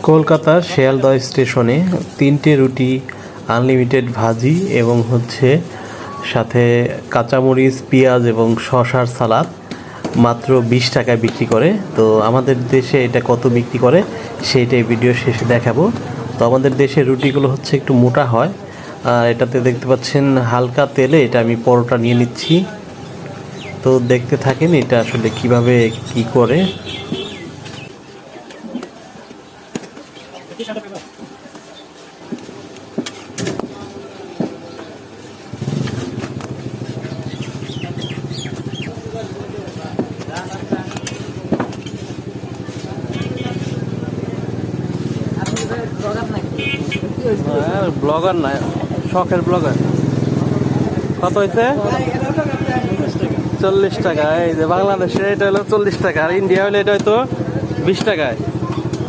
কলকাতার শিয়ালদহ স্টেশনে 3টে রুটি, আনলিমিটেড ভাজি এবং সাথে কাঁচামরিচ, পেঁয়াজ এবং শসার সালাদ মাত্র 20 টাকায় বিক্রি করে। তো আমাদের দেশে এটা কত বিক্রি করে সেইটাই ভিডিও শেষে দেখাবো। তো আমাদের দেশের রুটিগুলো একটু মোটা হয়, আর এটাতে দেখতে পাচ্ছেন হালকা তেলে এটা আমি পরোটা নিয়ে নিচ্ছি। তো দেখতে থাকেন এটা আসলে কিভাবে কি করে। ব্লগার না, শখের ব্লগার। কত হয়েছে? 40 টাকা। এই যে বাংলাদেশে এটা হলো 40 টাকা, আর ইন্ডিয়া হলে এটা হয়তো 20 টাকায়।